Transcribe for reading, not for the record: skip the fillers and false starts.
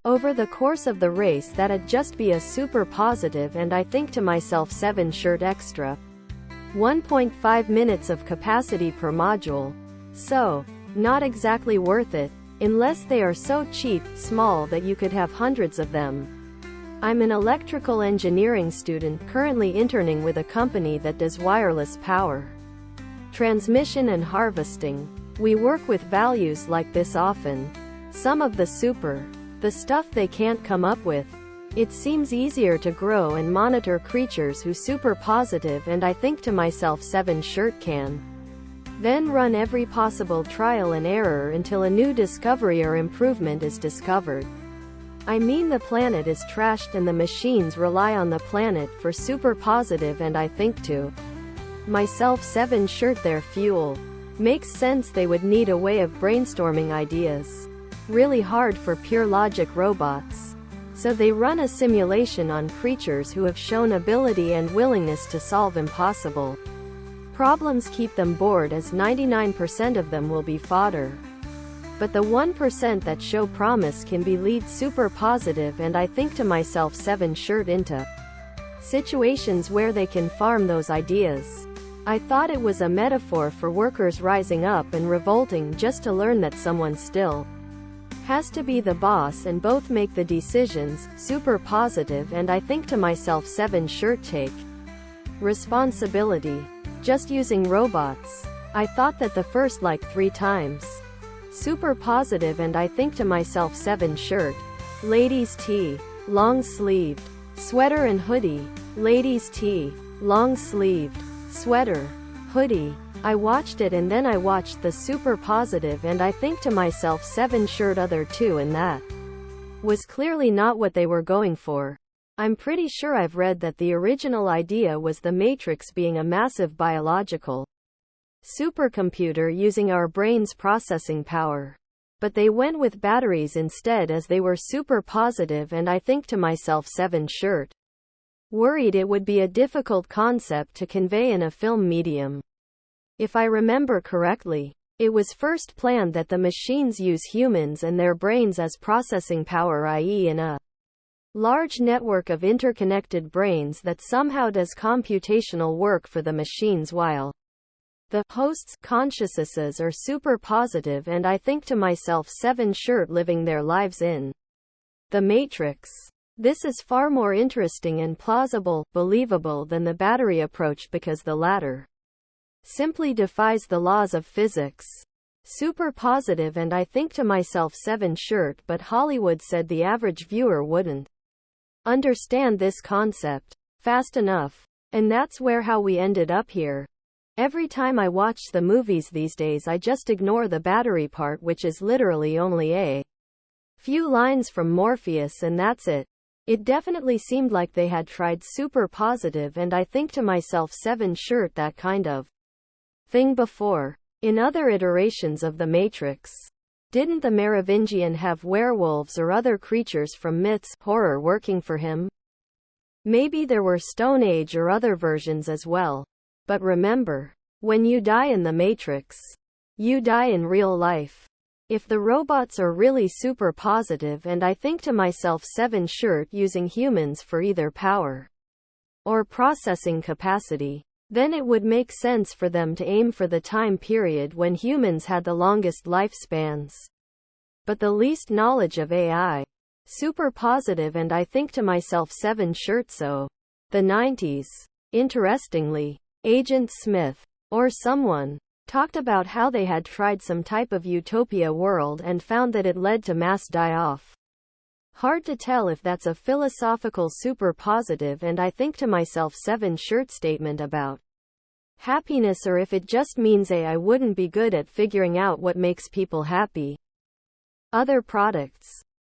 Over the course of the race that'd just be a super positive, and I think to myself 7 shirt extra. 1.5 minutes of capacity per module. So, not exactly worth it, unless they are so cheap, small that you could have hundreds of them. I'm an electrical engineering student currently interning with a company that does wireless power transmission and harvesting. We work with values like this often. Some of the stuff they can't come up with. It seems easier to grow and monitor creatures who super positive, and I think to myself 7 shirt can then run every possible trial and error until a new discovery or improvement is discovered. I mean, the planet is trashed and the machines rely on the planet for super positive, and I think to myself 7 shirt their fuel. Makes sense, they would need a way of brainstorming ideas. Really hard for pure logic robots. So they run a simulation on creatures who have shown ability and willingness to solve impossible problems. Keep them bored, as 99% of them will be fodder. But the 1% that show promise can be lead super positive, and I think to myself 7 shirt into situations where they can farm those ideas. I thought it was a metaphor for workers rising up and revolting just to learn that someone still has to be the boss and both make the decisions. Super positive, and I think to myself 7 shirt take responsibility. Just using robots. I thought that the first like 3 times. Super positive, and I think to myself 7 shirt. Ladies tee. Long sleeved. Sweater and hoodie. Ladies tee. Long sleeved. Sweater. Hoodie. I watched it, and then I watched the super positive, and I think to myself 7 shirt other 2, and that was clearly not what they were going for. I'm pretty sure I've read that the original idea was the Matrix being a massive biological supercomputer using our brain's processing power. But they went with batteries instead, as they were super positive, and I think to myself 7 shirt worried it would be a difficult concept to convey in a film medium. If I remember correctly, it was first planned that the machines use humans and their brains as processing power, i.e. in a large network of interconnected brains that somehow does computational work for the machines, while the host's consciousnesses are super positive, and I think to myself 7 shirt living their lives in the Matrix. This is far more interesting and plausible, believable than the battery approach, because the latter simply defies the laws of physics. Super positive, and I think to myself 7 shirt, but Hollywood said the average viewer wouldn't understand this concept fast enough. And that's how we ended up here. Every time I watch the movies these days, I just ignore the battery part, which is literally only a few lines from Morpheus, and that's it. It definitely seemed like they had tried super positive, and I think to myself 7 shirt that kind of thing before. In other iterations of the Matrix, didn't the Merovingian have werewolves or other creatures from myths, horror working for him? Maybe there were Stone Age or other versions as well. But remember, when you die in the Matrix, you die in real life. If the robots are really super positive, and I think to myself 7 shirt using humans for either power or processing capacity, then it would make sense for them to aim for the time period when humans had the longest lifespans, but the least knowledge of AI. Super positive, and I think to myself 7 shirt. So, the 90s. Interestingly, Agent Smith, or someone, talked about how they had tried some type of utopia world and found that it led to mass die-off. Hard to tell if that's a philosophical super positive, and I think to myself 7 shirt statement about happiness, or if it just means AI wouldn't be good at figuring out what makes people happy. Other products.